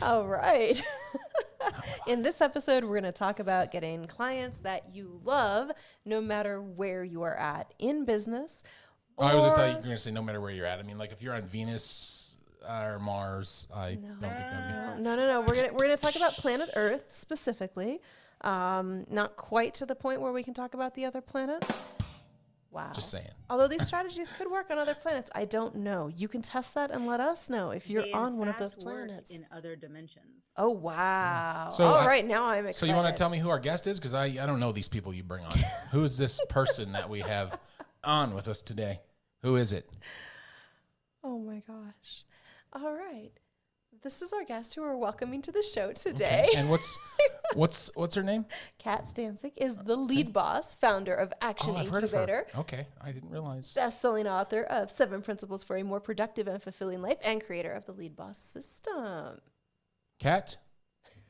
All right. In this episode, we're going to talk about getting clients that you love no matter where you are at in business. I was just thought you were going to say no matter where you're at. I mean, like if you're on Venus or Mars, I don't think that'd be. No. We're gonna talk about planet Earth specifically. Not quite to the point where we can talk about the other planets. Wow. Just saying. Although these strategies could work on other planets, I don't know. You can test that and let us know if you're on one of those planets. In other dimensions. Oh, wow. So all right, now I'm excited. So you want to tell me who our guest is? Because I don't know these people you bring on. Who is this person that we have on with us today? Who is it? Oh, my gosh. All right. This is our guest who we're welcoming to the show today. Okay. And what's her name? Kat Stancik is the lead boss, founder of Action I've heard of her. Incubator. Okay, I didn't realize. Best-selling author of 7 Principles for a More Productive and Fulfilling Life and creator of the Lead Boss System. Kat?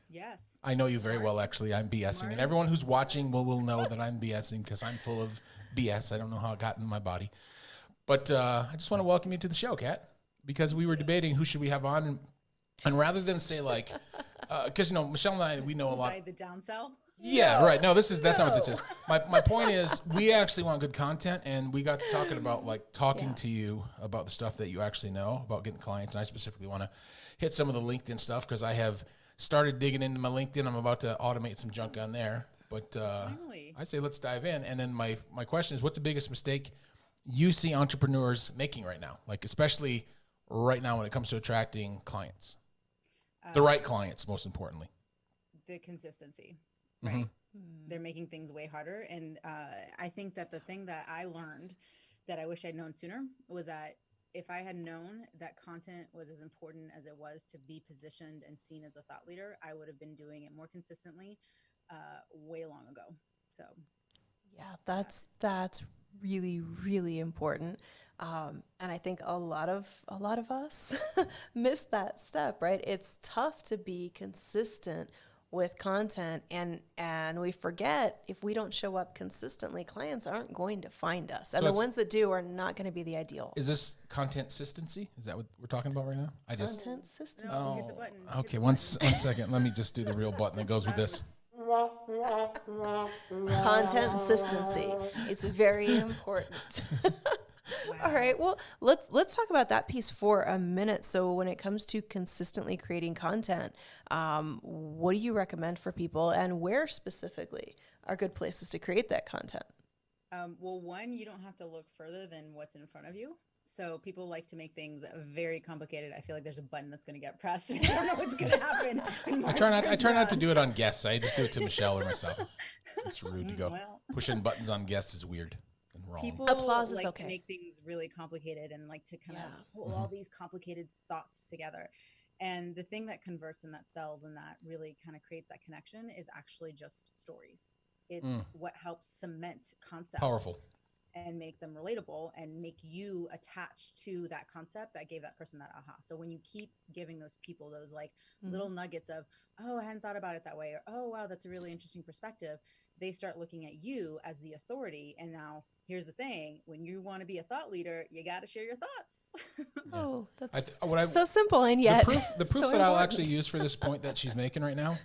Yes. I know you very well, actually. I'm BSing. And everyone who's watching will know that I'm BSing because I'm full of BS. I don't know how it got in my body. But I just want to welcome you to the show, Kat, because we were debating who should we have on. And rather than say like, because, Michelle and I, we know a lot. The downsell? Yeah, right. No, that's not what this is. My point is we actually want good content, and we got to talking about talking to you about the stuff that you actually know about getting clients. And I specifically want to hit some of the LinkedIn stuff because I have started digging into my LinkedIn. I'm about to automate some junk on there. But I say let's dive in. And then my question is, what's the biggest mistake you see entrepreneurs making right now? Like especially right now when it comes to attracting clients. The right clients, most importantly. The consistency, right? They're making things way harder. And I think that the thing that I learned that I wish I'd known sooner was that if I had known that content was as important as it was to be positioned and seen as a thought leader, I would have been doing it more consistently way long ago. So, yeah, that's really, really important. And I think a lot of us miss that step, right? It's tough to be consistent with content and we forget if we don't show up consistently, clients aren't going to find us. And the ones that do are not going to be the ideal. Is this content consistency? Is that what we're talking about right now? Content consistency. No, hit the button. Okay, one second. Let me just do the real button that goes with this. Content consistency. It's very important. Wow. All right. Well, let's talk about that piece for a minute. So when it comes to consistently creating content, what do you recommend for people and where specifically are good places to create that content? Well, one, you don't have to look further than what's in front of you. So people like to make things very complicated. I feel like there's a button that's going to get pressed. And I don't know what's going to happen. I try not to do it on guests. I just do it to Michelle or myself. It's rude to go. Pushing buttons on guests is weird. Wrong. People Applause is like okay. to make things really complicated and like to kind of pull all these complicated thoughts together. And the thing that converts and that sells and that really kind of creates that connection is actually just stories. It's what helps cement concepts. Powerful. And make them relatable and make you attached to that concept that gave that person that aha. So when you keep giving those people those like little nuggets of, oh, I hadn't thought about it that way, or oh, wow, that's a really interesting perspective, they start looking at you as the authority. And now here's the thing, when you want to be a thought leader, you got to share your thoughts. Oh, that's so simple and yet the proof so that I'll important. actually use for this point that she's making right now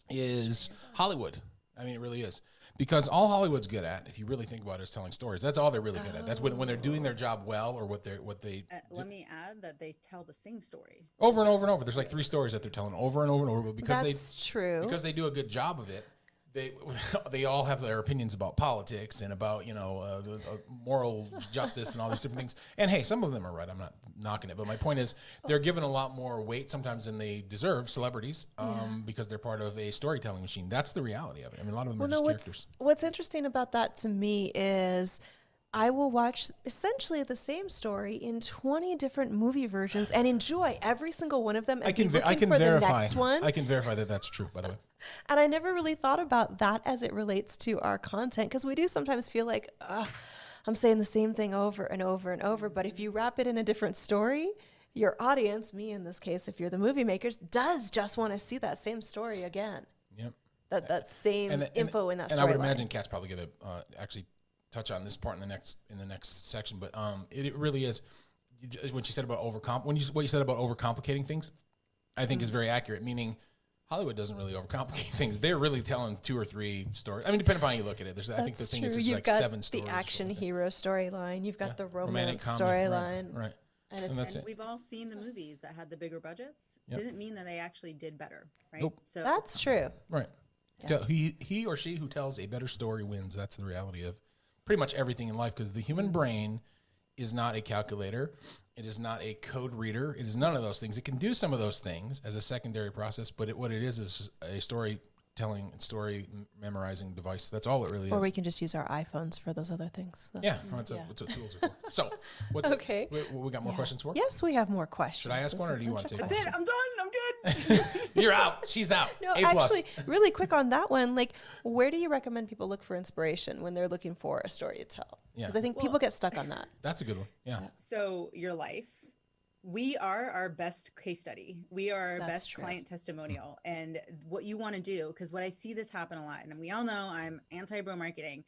is Hollywood. I mean, it really is. Because all Hollywood's good at, if you really think about it, is telling stories. That's all they're really good at. That's when they're doing their job well, or what they. Let me add that they tell the same story over and over and over. There's like 3 stories that they're telling over and over and over. But because that's true. Because they do a good job of it. They all have their opinions about politics and about the moral justice and all these different things. And hey, some of them are right. I'm not knocking it, but my point is they're given a lot more weight sometimes than they deserve. Celebrities, because they're part of a storytelling machine. That's the reality of it. I mean, a lot of them are just characters. What's interesting about that to me is I will watch essentially the same story in 20 different movie versions and enjoy every single one of them. And I can verify. The next one. I can verify that that's true, by the way. And I never really thought about that as it relates to our content, because we do sometimes feel like I'm saying the same thing over and over and over. But if you wrap it in a different story, your audience, me in this case, if you're the movie makers, does just want to see that same story again. Yep. That same info in that story. And I would imagine Kat's probably going to actually touch on this part in the next section. But it really is what you said about what you said about overcomplicating things. I think is very accurate, meaning Hollywood doesn't really overcomplicate things. They're really telling 2 or 3 stories. I mean, depending on how you look at it. I think the thing is, there's You've like got 7 stories. the action hero storyline. You've got the Romantic romance comedy, storyline. Right. And that's it. We've all seen the movies that had the bigger budgets. Yep. Didn't mean that they actually did better, right? Nope. So that's true. Right. Yeah. He or she who tells a better story wins. That's the reality of pretty much everything in life, because the human brain is not a calculator. It is not a code reader. It is none of those things. It can do some of those things as a secondary process, but what it is a storytelling and story memorizing device. That's all it really is. Or we can just use our iPhones for those other things. That's what tools are for. So, what's okay? We got more questions for? Yes, we have more questions. Should I ask one, or do you want to take one? That's it. I'm done. I'm good. You're out. She's out. No, A+. actually, really quick on that one. Like, where do you recommend people look for inspiration when they're looking for a story to tell? Because I think people get stuck on that. That's a good one. Yeah. So your life, we are our best case study. We are our best true. client testimonial. And what you want to do, because what I see this happen a lot, and we all know I'm anti-bro marketing.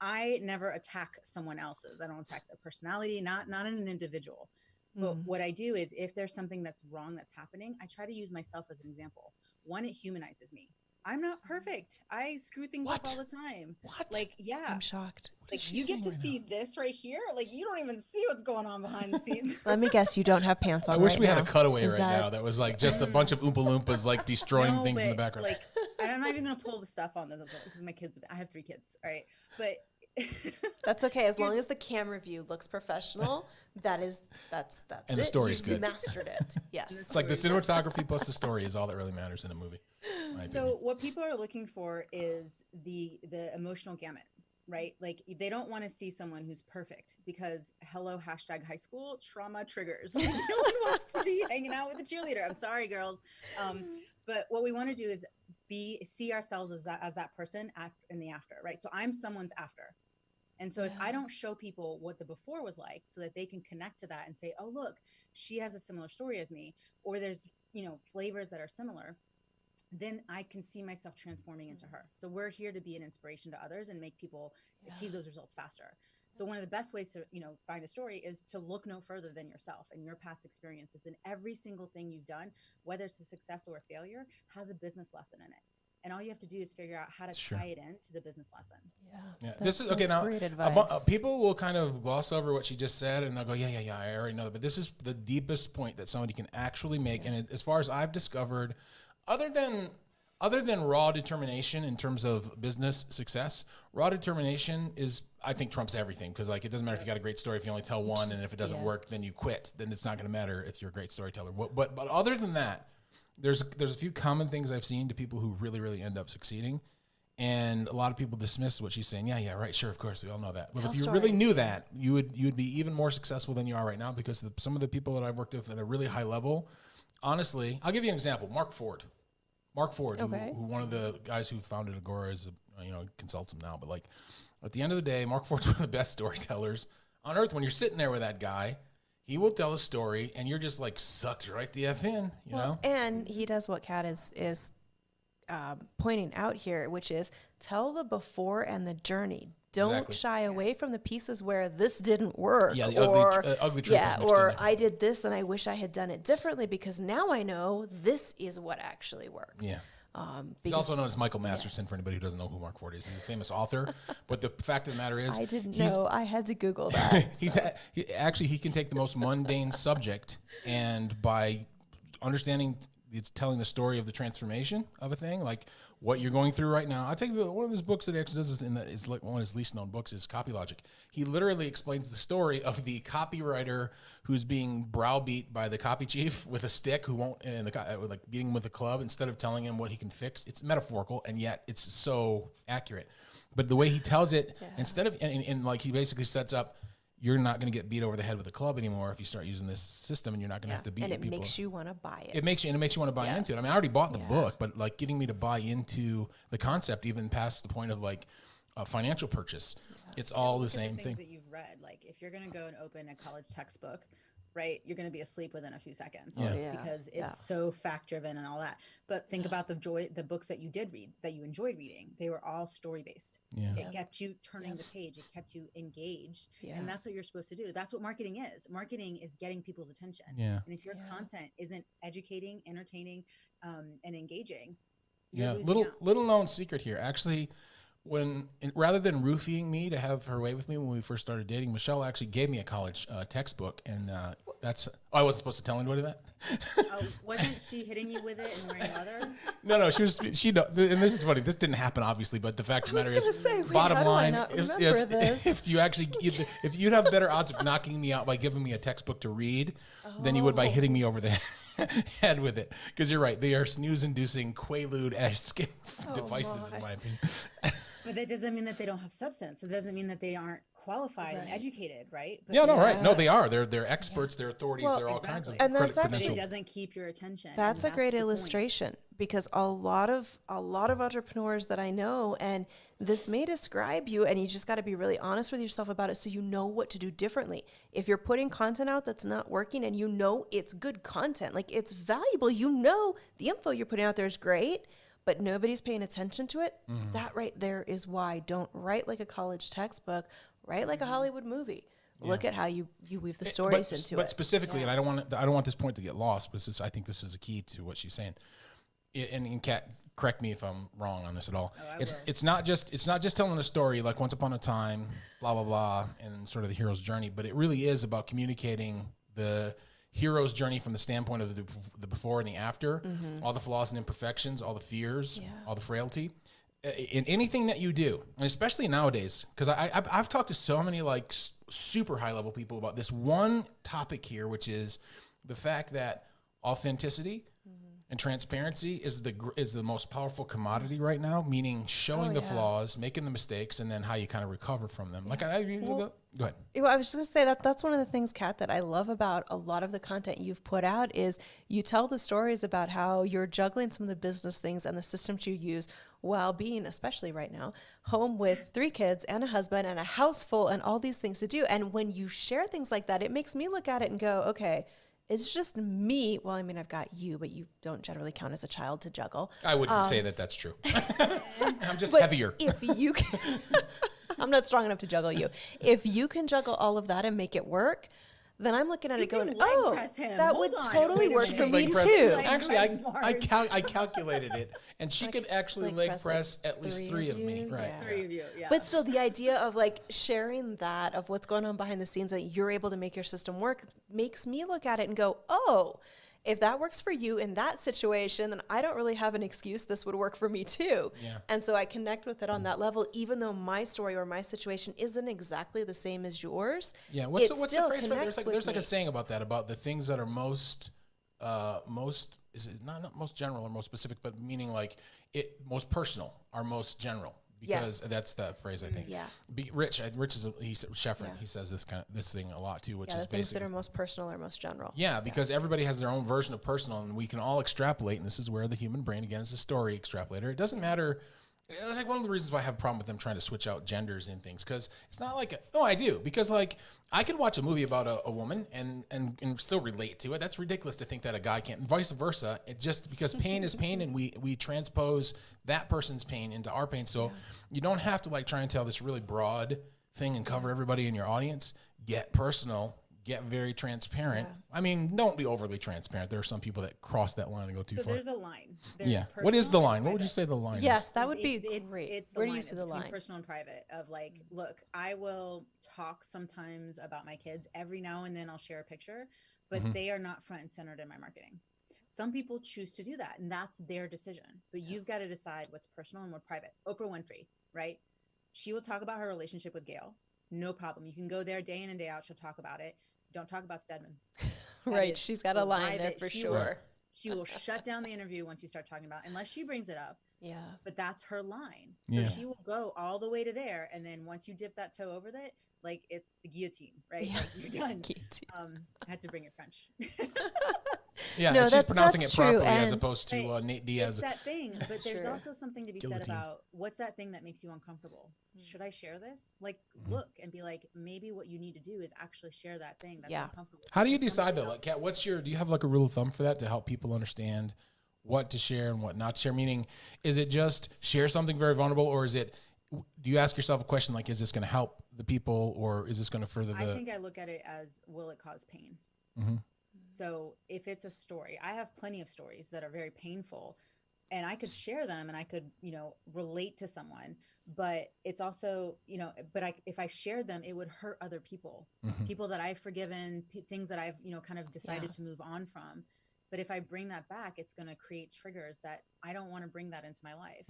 I never attack someone else's. I don't attack their personality, not in an individual. But what I do is, if there's something that's wrong that's happening, I try to use myself as an example. One, it humanizes me. I'm not perfect. I screw things up all the time. What? Like, yeah. I'm shocked. Like, you get to see this right here. Like, you don't even see what's going on behind the scenes. Let me guess, you don't have pants on. I wish right we now. had a cutaway Is right now that was like just a bunch of Oompa Loompas like destroying No, things in the but, background. Like, and I'm not even gonna pull the stuff on this because my kids. I have 3 kids. All right, but that's okay as long as the camera view looks professional. That's And it. the story's You good. mastered it. Yes. It's like the cinematography plus the story is all that really matters in a movie. So what people are looking for is the emotional gamut, right? Like, they don't want to see someone who's perfect, because hello, #high school trauma triggers. Like, no one wants to be hanging out with a cheerleader. I'm sorry, girls. But what we want to do is see ourselves as that person in the after, right? So I'm someone's after. And so if I don't show people what the before was like, so that they can connect to that and say, oh, look, she has a similar story as me, or there's, flavors that are similar, then I can see myself transforming into her. So we're here to be an inspiration to others and make people achieve those results faster. So one of the best ways to, find a story is to look no further than yourself and your past experiences. And every single thing you've done, whether it's a success or a failure, has a business lesson in it. And all you have to do is figure out how to tie it into the business lesson. Yeah. This is okay. Now, great advice. people will kind of gloss over what she just said, and they'll go, yeah, I already know that. But this is the deepest point that somebody can actually make. And as far as I've discovered, other than raw determination in terms of business success, raw determination is, I think, trumps everything. Because like, it doesn't matter if you got a great story, if you only tell one, and if it doesn't work, then you quit. Then it's not going to matter. It's your great storyteller. But other than that, there's a few common things I've seen to people who really, really end up succeeding. And a lot of people dismiss what she's saying. Yeah, right, sure, of course, we all know that. But if you really knew that, you would be even more successful than you are right now, because some of the people that I've worked with at a really high level, honestly, I'll give you an example. Mark Ford, who one of the guys who founded Agora is, consults him now. But like, at the end of the day, Mark Ford's one of the best storytellers on earth. When you're sitting there with that guy, he will tell a story, and you're just like sucked right the F in, you know? And he does what Kat is pointing out here, which is tell the before and the journey. Don't shy away from the pieces where this didn't work. Yeah, the ugly truth. Yeah, or I did this and I wish I had done it differently, because now I know this is what actually works. Yeah. He's also known as Michael Masterson, for anybody who doesn't know who Mark Ford is. He's a famous author. But the fact of the matter is, I didn't know. I had to Google that. He can take the most mundane subject, and by understanding, it's telling the story of the transformation of a thing, like what you're going through right now. I'll take one of his books that he actually does is like one of his least known books is Copy Logic. He literally explains the story of the copywriter who's being browbeat by the copy chief with a stick, who won't, and like beating him with a club instead of telling him what he can fix. It's metaphorical, and yet it's so accurate. But the way he tells it, instead of, and like he basically sets up, you're not going to get beat over the head with a club anymore if you start using this system, and you're not going to have to beat people. And it makes you want to buy it. It makes you want to buy into it. I mean, I already bought the book, but like getting me to buy into the concept, even past the point of like a financial purchase, it's all the same thing. That you've read, like if you're going to go and open a college textbook, right? You're going to be asleep within a few seconds Yeah. because it's so fact driven and all that. But think about the books that you did read, that you enjoyed reading. They were all story based. Yeah. It kept you turning the page. It kept you engaged. And that's what you're supposed to do. That's what marketing is. Marketing is getting people's attention. Yeah. And if your content isn't educating, entertaining, and engaging, Yeah. you're losing out. Little known secret here. Actually, rather than roofing me to have her way with me when we first started dating, Michelle actually gave me a college textbook, and I wasn't supposed to tell anybody that. Wasn't she hitting you with it and wearing leather? No, and this is funny. This didn't happen, obviously, but the fact of the matter is, bottom how do I line, not remember this? if you'd have better odds of knocking me out by giving me a textbook to read than you would by hitting me over the head with it. Because you're right, they are snooze-inducing, Quaalude-esque devices, in my opinion. But that doesn't mean that they don't have substance. It doesn't mean that they aren't qualified and educated, right? But Right. No, they are. They're experts. They're authorities. They're all kinds of And that's But it doesn't keep your attention. That's a great the point. illustration, because a lot of entrepreneurs that I know, and this may describe you, and you just got to be really honest with yourself about it so you know what to do differently. If you're putting content out that's not working and you know it's good content, like it's valuable, you know the info you're putting out there is great, but nobody's paying attention to it, that right there is why. Don't write like a college textbook, write like a Hollywood movie. Look at how you weave the stories into it. But specifically, and I don't want this point to get lost, but I think this is a key to what she's saying. And Kat, correct me if I'm wrong on this at all. It's not just telling a story like once upon a time, blah blah blah, and sort of the hero's journey, but it really is about communicating the hero's journey from the standpoint of the before and the after, all the flaws and imperfections, all the fears, all the frailty. In anything that you do, and especially nowadays, because I've talked to so many like super high level people about this one topic here, which is the fact that authenticity and transparency is the most powerful commodity right now. Meaning showing the flaws, making the mistakes, and then how you kind of recover from them. Like go ahead. Well, I was just going to say that's one of the things, Kat, that I love about a lot of the content you've put out is you tell the stories about how you're juggling some of the business things and the systems you use while being, especially right now, home with 3 kids and a husband and a house full and all these things to do. And when you share things like that, it makes me look at it and go, okay, it's just me. Well, I mean, I've got you, but you don't generally count as a child to juggle. I wouldn't say that that's true. I'm just heavier. If you can, I'm not strong enough to juggle you. If you can juggle all of that and make it work, then I'm looking at it going, oh, that would totally work for me too. Actually, I calculated it, and she could actually leg press at least 3 of me. Right. 3 of you, yeah. But still, the idea of like sharing that of what's going on behind the scenes that you're able to make your system work makes me look at it and go, oh, if that works for you in that situation, then I don't really have an excuse. This would work for me too. Yeah. And so I connect with it on that level, even though my story or my situation isn't exactly the same as yours. Yeah. What's the phrase for there's like a saying about that, about the things that are most is it not most general or most specific, but meaning like most personal are most general. Because that's the phrase, I think. Yeah. Rich is Sheffrin. Yeah. He says this thing a lot too, which is the basically things that are most personal or most general. Yeah, because everybody has their own version of personal, and we can all extrapolate. And this is where the human brain, again, is a story extrapolator. It doesn't matter. It's like one of the reasons why I have a problem with them trying to switch out genders and things, because it's not like I do, because like I could watch a movie about a woman and still relate to it. That's ridiculous to think that a guy can't, and vice versa. It just because pain is pain, and we transpose that person's pain into our pain. So you don't have to like try and tell this really broad thing and cover everybody in your audience. Get personal. Get very transparent. Yeah. I mean, don't be overly transparent. There are some people that cross that line and go too far. So there's a line. What is the line? What would you say the line is? Yes, that would be great. It's Where do you see the line? Personal and private of like, look, I will talk sometimes about my kids. Every now and then I'll share a picture, but they are not front and centered in my marketing. Some people choose to do that, and that's their decision. But you've got to decide what's personal and what's private. Oprah Winfrey, right? She will talk about her relationship with Gail. No problem. You can go there day in and day out. She'll talk about it. Don't talk about Stedman. Right. She's got a line there for sure. She will shut down the interview once you start talking about, unless she brings it up. Yeah. but that's her line. So Yeah. she will go all the way to there. And then once you dip that toe over it, like it's the guillotine, right? Yeah. Like you're done. Guillotine. I had to bring it French. Yeah, No, and she's pronouncing it that's true, properly as and- opposed to Nate Diaz. It's that thing, but there's True. also something to be said Guillotine. about what's that thing that makes you uncomfortable? Should I share this? Like, look and be like, maybe what you need to do is actually share that thing that's Yeah. uncomfortable. How do you Because decide somebody though? else- Like, Kat, do you have like a rule of thumb for that to help people understand what to share and what not to share? Meaning, is it just share something very vulnerable, or do you ask yourself a question like, is this going to help the people, or is this going to further I think I look at it as, will it cause pain? Mhm. So if it's a story, I have plenty of stories that are very painful, and I could share them and I could, relate to someone, but it's also, if I shared them, it would hurt other people, people that I've forgiven, things that I've, kind of decided to move on from. But if I bring that back, it's going to create triggers that I don't want to bring that into my life.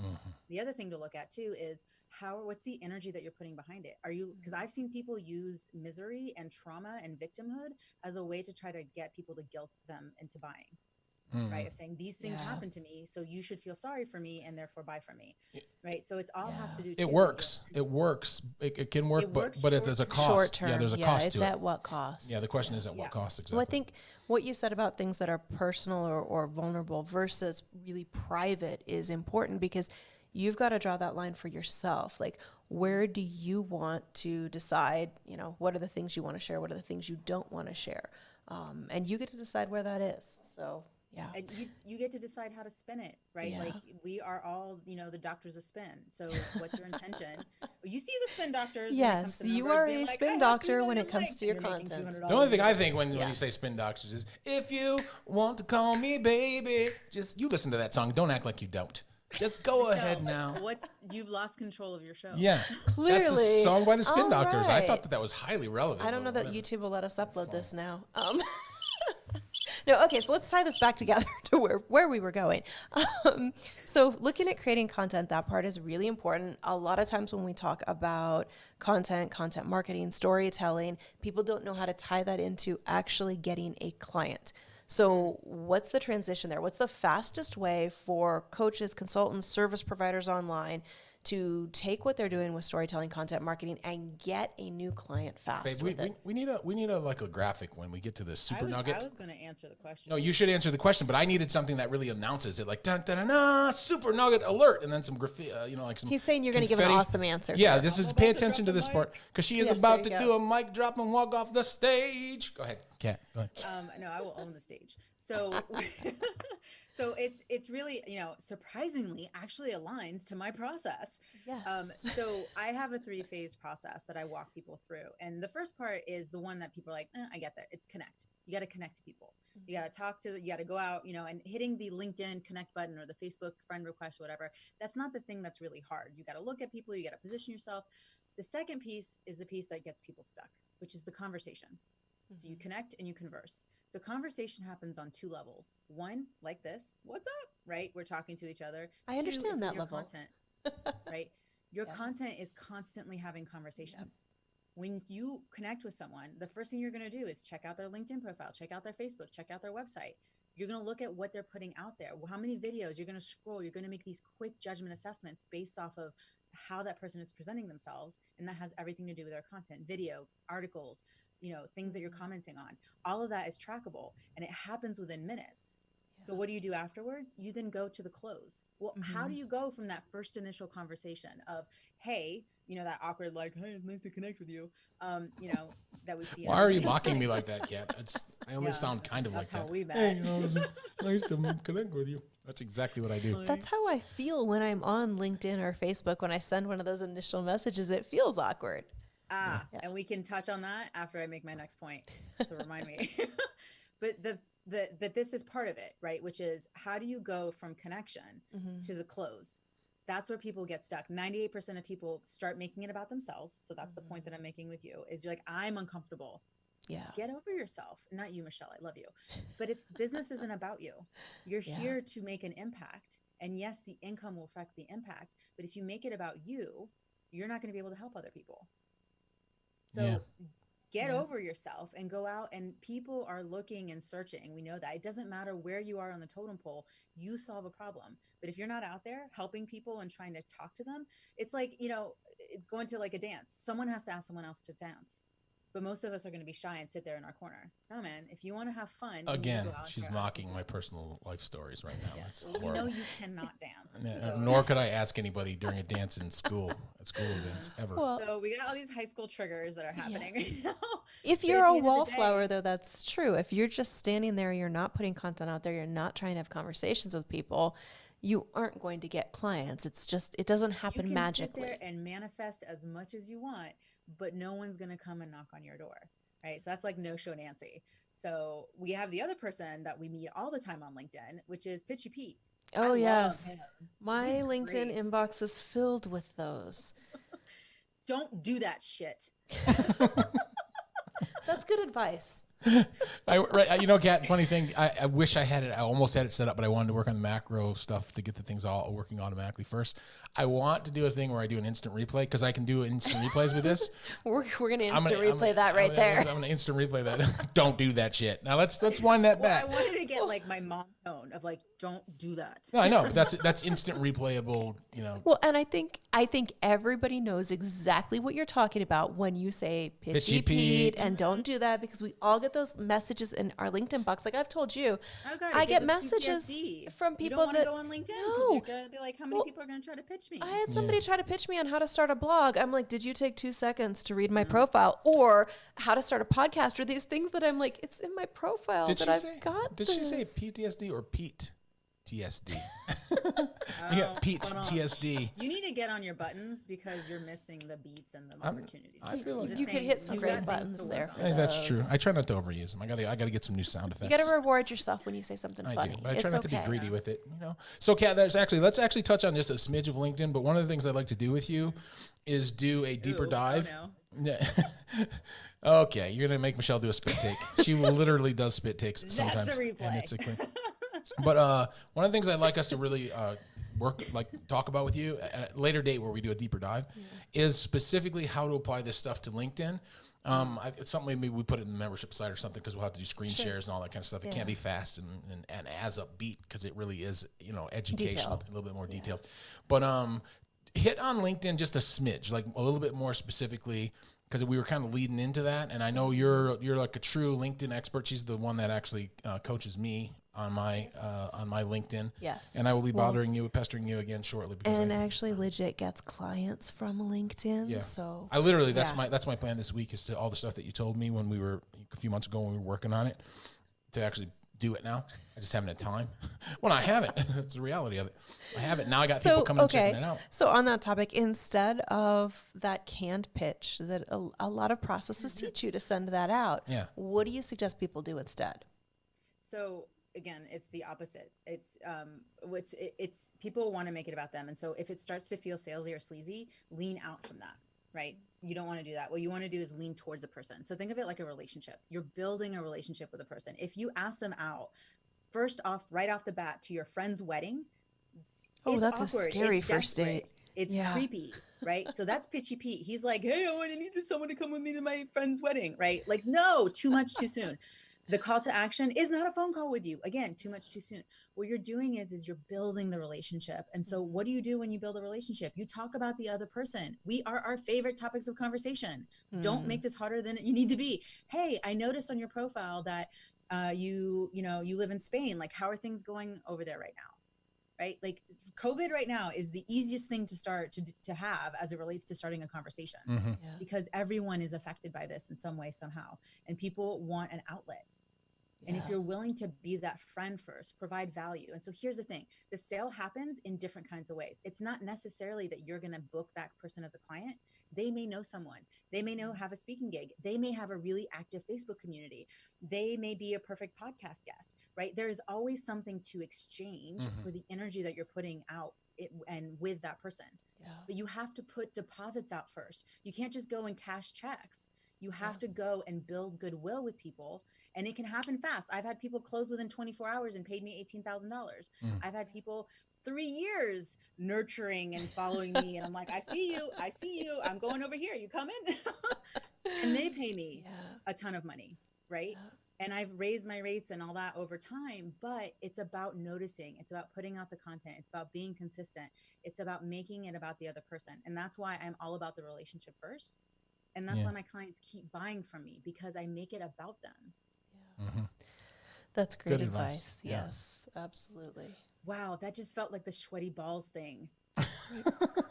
The other thing to look at too is what's the energy that you're putting behind it? Because I've seen people use misery and trauma and victimhood as a way to try to get people to guilt them into buying, right? Of saying these things happened to me, so you should feel sorry for me and therefore buy from me, right? So it's all has to do. It works. It works. It can work, but there's a cost. Short term. Yeah, there's a cost it's to it. at what cost? Yeah, the question is at what cost exactly. Well, I think what you said about things that are personal or vulnerable versus really private is important, because you've got to draw that line for yourself. Like, where do you want to decide, what are the things you want to share? What are the things you don't want to share? And you get to decide where that is. So, yeah. And you get to decide how to spin it, right? Yeah. Like, we are all, the doctors of spin. So what's your intention? You see the spin doctors. Yes, you are a spin doctor when it comes to your content. The only thing I think when you say spin doctors is, if you want to call me baby, just you listen to that song. Don't act like you don't. Just go ahead now. You've lost control of your show. Yeah, Clearly. That's a song by the Spin All Doctors. I right. thought that was highly relevant. I don't know that whatever. YouTube will let us upload this now. No, okay, so let's tie this back together to where we were going. So looking at creating content, that part is really important. A lot of times when we talk about content marketing, storytelling, people don't know how to tie that into actually getting a client. So what's the transition there? What's the fastest way for coaches, consultants, service providers online to take what they're doing with storytelling, content marketing, and get a new client fast? Babe, we need a like a graphic when we get to this super nugget. I was going to answer the question. No, you should answer the question, but I needed something that really announces it, like dun dun dun, dun super nugget alert, and then some graffiti, like some. He's saying you're going to give an awesome answer. Yeah, this is pay attention to this part, because she is Yes, about there to you do a mic drop and walk off the stage. Go ahead, Kat. Go ahead. No, I will own the stage. So, so it's really, surprisingly actually aligns to my process. Yes. So I have a 3-phase process that I walk people through. And the first part is the one that people are like, I get that. It's connect. You got to connect to people. You got to you got to go out, and hitting the LinkedIn connect button or the Facebook friend request, whatever. That's not the thing that's really hard. You got to look at people. You got to position yourself. The second piece is the piece that gets people stuck, which is the conversation. So you connect and you converse. So conversation happens on 2 levels. One, like this, what's up, right? We're talking to each other. I 2, understand is that your level. Content, right? Your content is constantly having conversations. When you connect with someone, the first thing you're going to do is check out their LinkedIn profile, check out their Facebook, check out their website. You're going to look at what they're putting out there. How many videos? You're going to scroll. You're going to make these quick judgment assessments based off of how that person is presenting themselves. And that has everything to do with their content, video, articles, things that you're commenting on. All of that is trackable, and it happens within minutes. So what do you do afterwards? You then go to the close. Well, how do you go from that first initial conversation of, hey, that awkward, like, hey, it's nice to connect with you, that we see. Why are you mocking me like that, Kat? I only sound kind of like That's that. how we met. Hey, nice to connect with you. That's exactly what I do. That's how I feel when I'm on LinkedIn or Facebook. When I send one of those initial messages, it feels awkward. And we can touch on that after I make my next point. So remind me. But that this is part of it, right? Which is, how do you go from connection to the close? That's where people get stuck. 98% of people start making it about themselves. So that's the point that I'm making with you, is you're like, I'm uncomfortable. Yeah. Get over yourself. Not you, Michelle. I love you. But business isn't about you. You're here to make an impact. And yes, the income will affect the impact. But if you make it about you, you're not going to be able to help other people. So Get over yourself and go out, and people are looking and searching. We know that it doesn't matter where you are on the totem pole, you solve a problem. But if you're not out there helping people and trying to talk to them, it's like, it's going to like a dance. Someone has to ask someone else to dance. But most of us are going to be shy and sit there in our corner. No, man, if you want to have fun, again, she's mocking my personal life stories right now. That's horrible. We know you cannot dance. So. Nor could I ask anybody during a dance in school, at school events, ever. Well, so we got all these high school triggers that are happening right now. If you're a wallflower, though, that's true. If you're just standing there, you're not putting content out there, you're not trying to have conversations with people, you aren't going to get clients. It's just, it doesn't happen magically. Sit there and manifest as much as you want, but no one's going to come and knock on your door, right? So that's like no show Nancy. So we have the other person that we meet all the time on LinkedIn, which is Pitchy Pete. Oh, yes. My LinkedIn inbox is filled with those. Don't do that shit. That's good advice. Kat, funny thing, I wish I had it. I almost had it set up, but I wanted to work on the macro stuff to get the things all working automatically first. I want to do a thing where I do an instant replay because I can do instant replays with this. We're going to instant replay that right there. I'm going to instant replay that. Don't do that shit. Now let's wind that back. I wanted to get like my mom tone of like, don't do that. No, I know that's instant replayable. Well, and I think everybody knows exactly what you're talking about when you say Pitchy Pete and don't do that, because we all get those messages in our LinkedIn box. Like I've told you, I get messages from people that go on LinkedIn. No, you're gonna be like, how many people are gonna try to pitch me? I had somebody try to pitch me on how to start a blog. I'm like, did you take 2 seconds to read my profile, or how to start a podcast, or these things that I'm like, it's in my profile Did she say PTSD or Pete? TSD. Yeah, Pete TSD. You need to get on your buttons because you're missing the beats and the opportunities. I feel like you could hit some great buttons there. I think that's true. I try not to overuse them. I gotta get some new sound effects. You gotta reward yourself when you say something funny. Do, but I try not to be greedy with it. So Kat, let's actually touch on just a smidge of LinkedIn. But one of the things I'd like to do with you is do a deeper dive. Oh no. Okay, you're gonna make Michelle do a spit take. She literally does spit takes sometimes. That's a replay. And it's a quick. But one of the things I'd like us to really talk about with you at a later date where we do a deeper dive is specifically how to apply this stuff to LinkedIn. It's something maybe we put it in the membership site or something, because we'll have to do screen shares and all that kind of stuff. It can't be fast and as upbeat, because it really is, educational, a little bit more detailed. But hit on LinkedIn just a smidge, like a little bit more specifically, because we were kind of leading into that. And I know you're like a true LinkedIn expert. She's the one that actually coaches me on my LinkedIn. Yes. And I will be pestering you again shortly. And actually legit gets clients from LinkedIn. Yeah. So I literally, that's my plan this week, is to all the stuff that you told me when we were a few months ago when we were working on it, to actually do it now. I just haven't had time. Well, I haven't. That's the reality of it. I haven't. Now I got people coming and checking it out. So on that topic, instead of that canned pitch that a lot of processes teach you to send that out, what do you suggest people do instead? So again, it's the opposite. It's people want to make it about them. And so if it starts to feel salesy or sleazy, lean out from that, right? You don't want to do that. What you want to do is lean towards a person. So think of it like a relationship. You're building a relationship with a person. If you ask them out, first off, right off the bat, to your friend's wedding, that's awkward. A scary first date. It's creepy, right? So that's Pitchy Pete. He's like, hey, I need someone to come with me to my friend's wedding, right? Like, no, too much too soon. The call to action is not a phone call with you. Again, too much too soon. What you're doing is you're building the relationship. And so what do you do when you build a relationship? You talk about the other person. We are our favorite topics of conversation. Don't make this harder than you need to be. Hey, I noticed on your profile that you live in Spain. Like, how are things going over there right now? Right? Like, COVID right now is the easiest thing to start to have as it relates to starting a conversation, because everyone is affected by this in some way, somehow. And people want an outlet. And if you're willing to be that friend first, provide value. And so here's the thing, the sale happens in different kinds of ways. It's not necessarily that you're going to book that person as a client. They may know someone. They may have a speaking gig. They may have a really active Facebook community. They may be a perfect podcast guest, right? There's always something to exchange for the energy that you're putting out and with that person. But you have to put deposits out first. You can't just go and cash checks. You have to go and build goodwill with people. And it can happen fast. I've had people close within 24 hours and paid me $18,000. I've had people 3 years nurturing and following me. And I'm like, I see you. I'm going over here. You coming? And they pay me a ton of money, right? Yeah. And I've raised my rates and all that over time, but it's about noticing. It's about putting out the content. It's about being consistent. It's about making it about the other person. And that's why I'm all about the relationship first. And that's why my clients keep buying from me, because I make it about them. Yeah. Mm-hmm. That's great advice. Yes, absolutely. Wow, that just felt like the sweaty balls thing.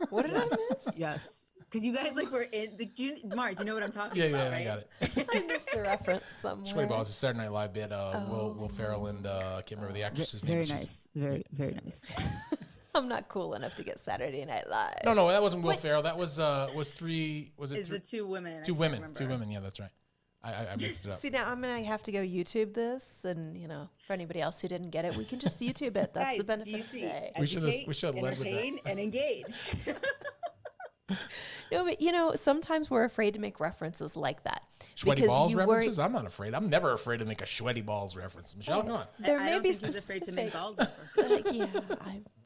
What did I miss? Yes. Because you guys like were in the Mark, do you know what I'm talking about? Yeah, right? I got it. I missed a reference somewhere. Sweaty Balls, a Saturday Night Live bit. Will Ferrell and I can't remember the actress's name. Very nice. Very nice. I'm not cool enough to get Saturday Night Live. No, that wasn't Will Ferrell. That was three. Was it? Is the two women? Two women. Yeah, that's right. I mixed it up. See, now I'm gonna have to go YouTube this, and for anybody else who didn't get it, we can just YouTube it. That's guys, the benefit of the day. We should have led with that. And engage. No, but sometimes we're afraid to make references like that. Sweaty balls references? I'm not afraid. I'm never afraid to make a sweaty balls reference. Michelle, come on. There may be specific. Afraid to make balls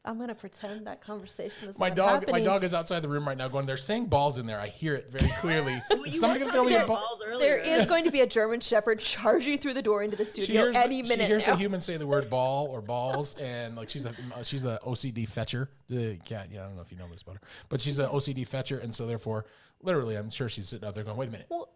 I'm going to pretend that conversation is my not dog. happening. My dog is outside the room right now going, they're saying balls in there. I hear it very clearly. Is somebody going to throw me a ball? There is going to be a German Shepherd charging through the door into the studio any minute. She hears now. a human say the word ball or balls, and like she's a OCD fetcher. The cat. Yeah, I don't know if you know this about her, but she's an OCD fetcher, and so therefore, literally, I'm sure she's sitting out there going, wait a minute. Well,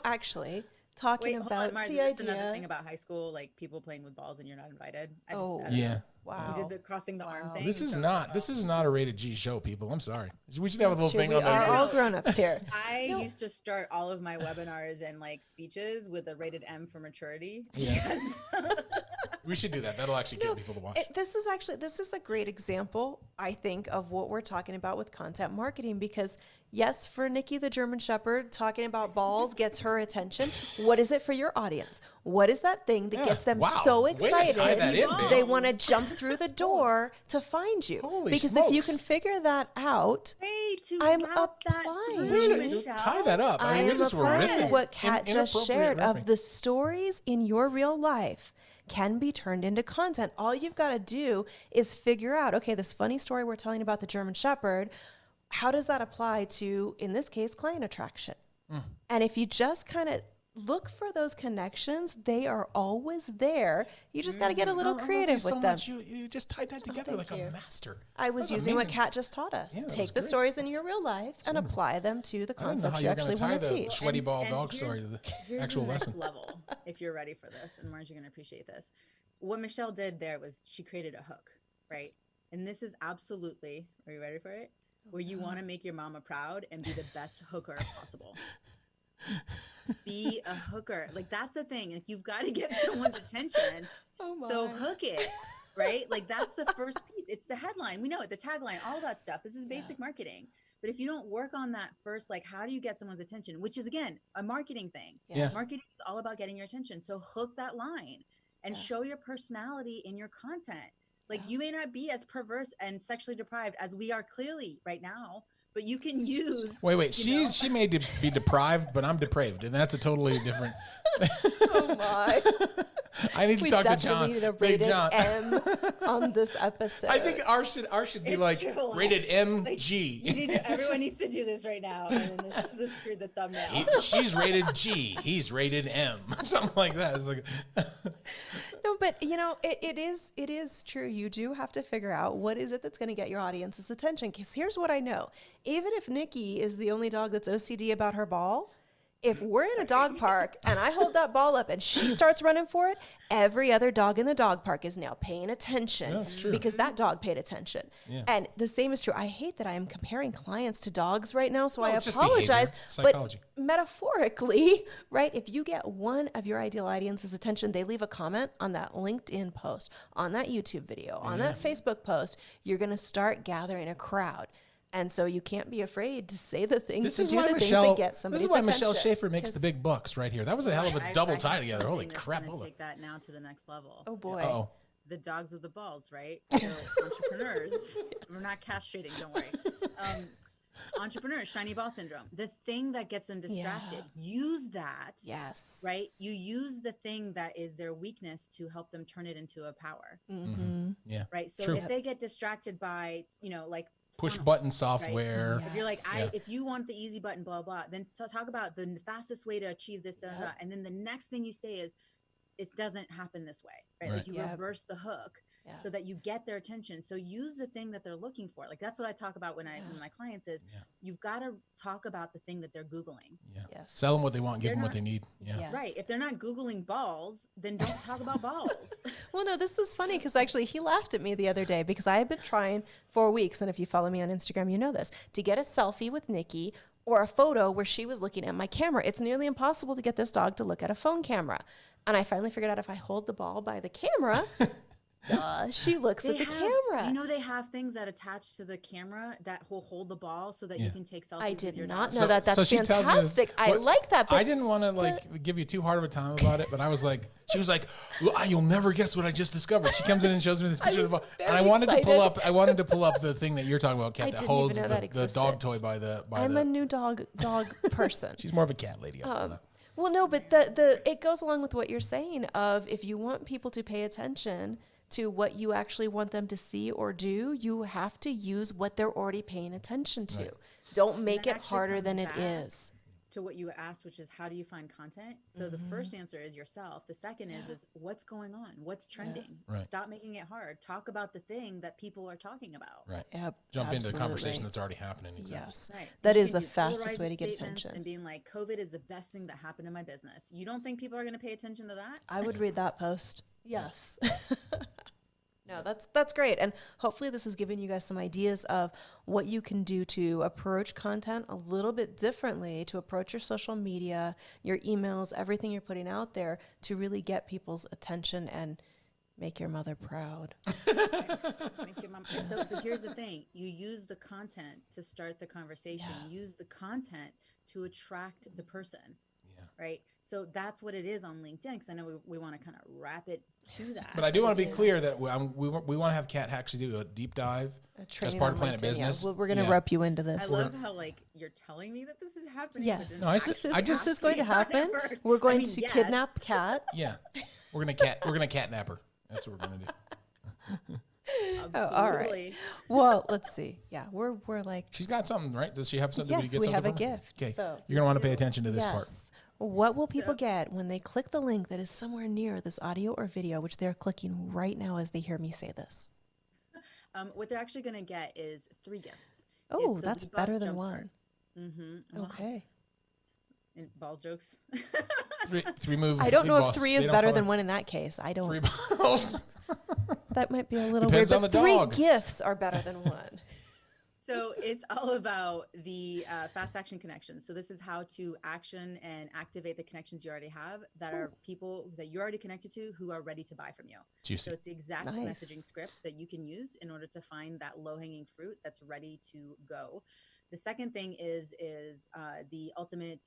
actually, talking about Mars, the that's idea. Another thing about high school, like people playing with balls and you're not invited. Yeah. Wow. You did the crossing the arm thing. This is not a rated G show, people. I'm sorry. We should have a little thing on there. We are all grown-ups here. I used to start all of my webinars and like speeches with a rated M for maturity. Yeah. We should do that. That'll actually get people to watch. This is a great example, I think, of what we're talking about with content marketing, because yes, for Nikki the German Shepherd, talking about balls gets her attention. What is it for your audience? What is that thing that gets them so excited they want to jump through the door to find you? Holy because smokes. if you can figure that out, I'm applying. Tie that up. I am applying what Kat just shared riffing. of the stories in your real life can be turned into content. All you've got to do is figure out, okay, this funny story we're telling about the German Shepherd, how does that apply to, in this case, client attraction? And if you just kind of look for those connections, they are always there. You just got to get a little creative with them. You just tied that together like a master. I was using what Kat just taught us. Yeah, take the stories in your real life and apply them to the concepts you actually want to teach. Sweaty ball dog story to the actual lesson. Level, if you're ready for this, and Marge, you're going to appreciate this. What Michelle did there was she created a hook, right? And this is absolutely, are you ready for it? Where you want to make your mama proud and be the best hooker possible. Be a hooker. Like, that's the thing. Like, you've got to get someone's attention. So hook it, right? Like, that's the first piece. It's the headline. We know it, the tagline, all that stuff. This is basic marketing. But if you don't work on that first, like, how do you get someone's attention? Which is, again, a marketing thing. Yeah. Marketing is all about getting your attention. So hook that line and show your personality in your content. Like, you may not be as perverse and sexually deprived as we are clearly right now, but you can use. Wait. She may be deprived, but I'm depraved, and that's a totally different. Oh my! I need to talk to John. Need a Big rated John M on this episode. I think ours should be like rated MG. Everyone needs to do this right now, and then this is the thumbnail. She's rated G. He's rated M. Something like that. It's like. No, but it is true. You do have to figure out what is it that's going to get your audience's attention. Because here's what I know: even if Nikki is the only dog that's OCD about her ball, if we're in a dog park and I hold that ball up and she starts running for it, every other dog in the dog park is now paying attention. Yeah, that's true. Because that dog paid attention. Yeah. And the same is true. I hate that I am comparing clients to dogs right now, so I apologize. But metaphorically, right, if you get one of your ideal audience's attention, they leave a comment on that LinkedIn post, on that YouTube video, on that Facebook post, you're going to start gathering a crowd. And so you can't be afraid to say the things, things that get somebody's attention. This is why Michelle Schaefer makes the big bucks right here. That was a hell of a double tie together. Holy crap. Take that now to the next level. Oh, boy. Uh-oh. The dogs with the balls, right? So entrepreneurs. We're not castrating, don't worry. entrepreneurs, shiny ball syndrome, the thing that gets them distracted, use that. Yes. Right. You use the thing that is their weakness to help them turn it into a power. Yeah. Right. So True. if they get distracted by, you know, like Push funnels, button software. If you're like, Yeah. if you want the easy button, blah, blah, then so talk about the fastest way to achieve this, blah, blah. And then the next thing you say is, it doesn't happen this way, right? Like you reverse the hook so that you get their attention. So use the thing that they're looking for. Like that's what I talk about when when my clients is you've got to talk about the thing that they're Googling. Sell them what they want, give them what they need. Right. If they're not Googling balls, then don't talk about balls. Well, no, this is funny because actually he laughed at me the other day because I have been trying for weeks, and if you follow me on Instagram, you know this, to get a selfie with Nikki or a photo where she was looking at my camera. It's nearly impossible to get this dog to look at a phone camera. And I finally figured out if I hold the ball by the camera, she looks at the camera. Do you know they have things that attach to the camera that will hold the ball so that you can take selfies? I did with not your know that. That's fantastic. I like that. But I didn't want to like give you too hard of a time about it, but I was like, she was like, well, you'll never guess what I just discovered. She comes in and shows me this picture of the ball, and I wanted to pull up. I wanted to pull up the thing that you're talking about, Kat, that holds the dog toy by the. I'm a new dog person. She's more of a cat lady. Well, no, but it goes along with what you're saying of if you want people to pay attention to what you actually want them to see or do, you have to use what they're already paying attention to. Right. Don't make it harder than it is. To what you asked, which is how do you find content? So the first answer is yourself. The second is what's going on? What's trending? Right. Stop making it hard. Talk about the thing that people are talking about. Right. Yep, Jump into the conversation that's already happening. Exactly. Yes. Right. That is the fastest way to get attention. And being like, COVID is the best thing that happened in my business. You don't think people are going to pay attention to that? I would read that post. Yes. No, that's great. And hopefully this has given you guys some ideas of what you can do to approach content a little bit differently, to approach your social media, your emails, everything you're putting out there to really get people's attention and make your mother proud. Make your mom. So here's the thing. You use the content to start the conversation. You use the content to attract the person. Right. So that's what it is on LinkedIn, because I know we want to kind of wrap it to that. But I do want to be clear that we want to have Kat actually do a deep dive as part of Planet Business. Yeah. We're going to rope you into this. I love how like you're telling me that this is happening. Yes. No, this is going to happen. We're going to kidnap Kat. Yeah. We're going to catnap her. That's what we're going to do. Absolutely. All right. Well, let's see. Yeah, we're like. She's got something, right? Does she have something? Yes, we have a gift. Okay. So you're going to want to pay attention to this part. What will people get when they click the link that is somewhere near this audio or video, which they're clicking right now as they hear me say this? What they're actually going to get is 3 gifts. Oh, that's better than one. Mm-hmm. Okay. And ball jokes. three moves. I don't know if 3 is better than 1 in that case. I don't. 3 bottles. That might be a little Depends weird, on but the 3 dog. gifts are better than 1. So it's all about the fast action connections. So this is how to action and activate the connections you already have that are people that you're already connected to who are ready to buy from you. Juicy. So it's the exact messaging script that you can use in order to find that low-hanging fruit that's ready to go. The second thing is the ultimate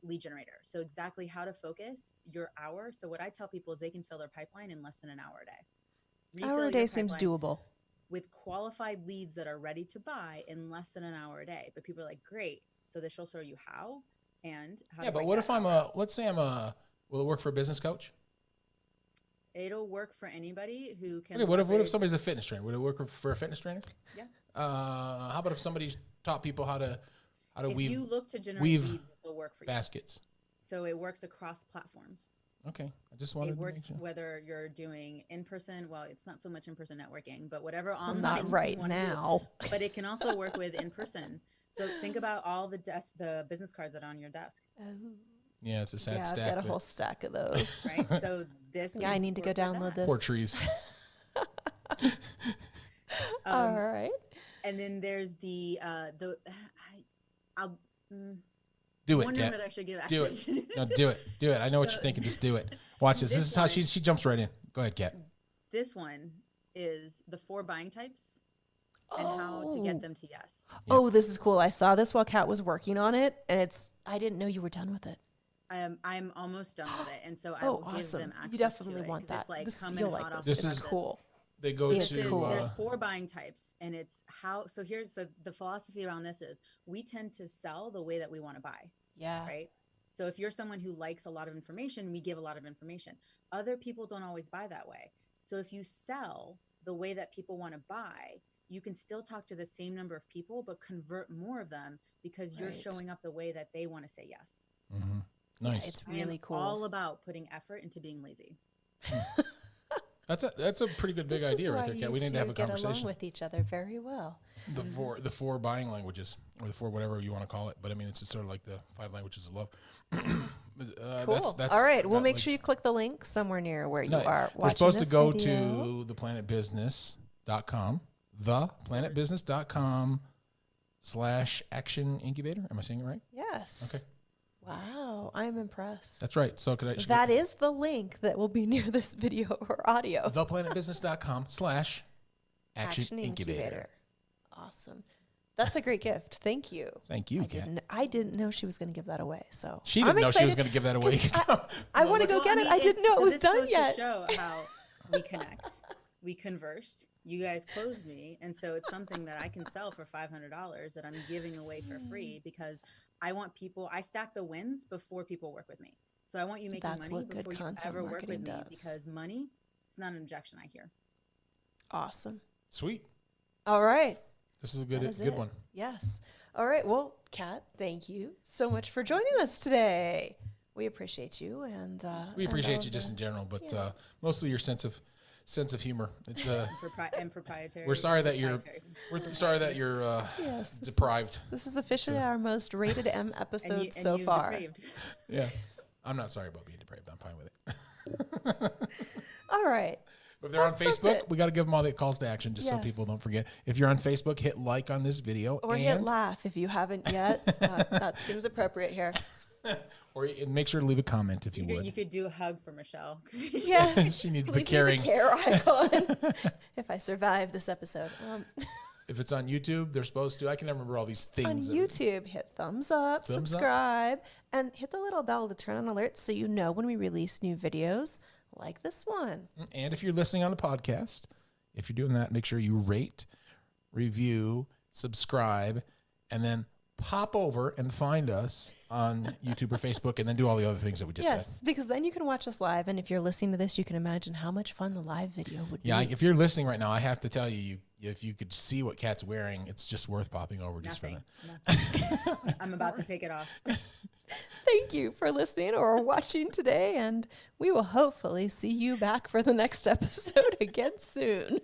lead generator. So exactly how to focus your hour. So what I tell people is they can fill their pipeline in less than an hour a day. Hour a day seems doable. With qualified leads that are ready to buy in less than an hour a day. But people are like, great. So this will show you how and how. Yeah, to but what if let's say will it work for a business coach? It'll work for anybody who can. Okay, what if somebody's a fitness trainer? Would it work for a fitness trainer? Yeah. How about if somebody's taught people how to weave? If you look to generate leads, this will work for you. Baskets. So it works across platforms. Okay, I just wanted. It works whether you're doing in person. Well, it's not so much in person networking, but whatever online. Not right now. But it can also work with in person. So think about all the business cards that are on your desk. Yeah, it's a sad stack. I've got a whole stack of those. Right. So this. I need to go download this. Poor trees. All right. And then there's I'll. Do it, wondering whether I should give access. Do it. No, do it. Do it. I know what you're thinking. Just do it. Watch this. This is how she jumps right in. Go ahead, Kat. This one is the 4 buying types and how to get them to yes. Oh, this is cool. I saw this while Kat was working on it, and I didn't know you were done with it. I'm almost done with it, and so I will give them access. You definitely to it, want that. It's like You'll like this. This is cool. They go It's to. cool. There's 4 buying types, and it's how. So here's the philosophy around this is we tend to sell the way that we want to buy, Yeah. right? So if you're someone who likes a lot of information, we give a lot of information. Other people don't always buy that way. So if you sell the way that people want to buy, you can still talk to the same number of people, but convert more of them because you're Right. showing up the way that they want to say yes. Mm-hmm. Yeah, Nice. it's I am really cool. all about putting effort into being lazy. That's a pretty good big This is idea right why there, you Kat. We need to have a two get along conversation. with each other very well. The four buying languages, or the 4 whatever you want to call it. But I mean, it's just sort of like the 5 languages of love. Cool. That's All right. We'll that make links- sure you click the link somewhere near where you No, are watching we're supposed this to go video. to theplanetbusiness.com, theplanetbusiness.com/action incubator. Am I saying it right? Yes. Okay. Wow. I'm impressed. That's right. So could I? That is the link that will be near this video or audio. theplanetbusiness.com/action incubator. Awesome. That's a great gift. Thank you. Thank you, I Kat. didn't know she was going to give that away. So She I'm didn't know she was excited going to give that away. 'cause I want to go get it. I didn't know it but was this done goes to yet. show how we connect. We conversed. You guys closed me, and so it's something that I can sell for $500 that I'm giving away for free because I want people. I stack the wins before people work with me. So I want you making That's money what good before you content ever work with marketing me does. because money is not an objection. I hear. Awesome. Sweet. All right. This is a That good is good it. one. Yes. All right. Well, Kat, thank you so much for joining us today. We appreciate you, and We appreciate you just in general, but Yes. mostly your sense of humor. It's And proprietary. we're sorry that you're proprietary. sorry that you're yes, this deprived. This is officially our most rated M episode And you- and so you far. depraved. Yeah, I'm not sorry about being depraved. I'm fine with it. All right. If they're on That's Facebook, it. we got to give them all the calls to action, just so people Yes. don't forget. If you're on Facebook, hit like on this video, Or hit laugh if you haven't yet. That seems appropriate here. and make sure to leave a comment if you You would. could do a hug for Michelle. Yes. She needs the Leave me caring. care icon if I survive this episode. If it's on YouTube, they're supposed to. I can never remember all these On things. YouTube, hit thumbs up, Thumbs up. subscribe, and hit the little bell to turn on alerts so you know when we release new videos like this one. And if you're listening on a podcast, if you're doing that, make sure you rate, review, subscribe, and then pop over and find us on YouTube or Facebook, and then do all the other things that we just said. Yes, because then you can watch us live, and if you're listening to this, you can imagine how much fun the live video would Yeah, be. if you're listening right now, I have to tell you, if you could see what Kat's wearing, it's just worth popping over just for Nothing. that. Nothing. I'm about to take it off. Thank you for listening or watching today, and we will hopefully see you back for the next episode again soon.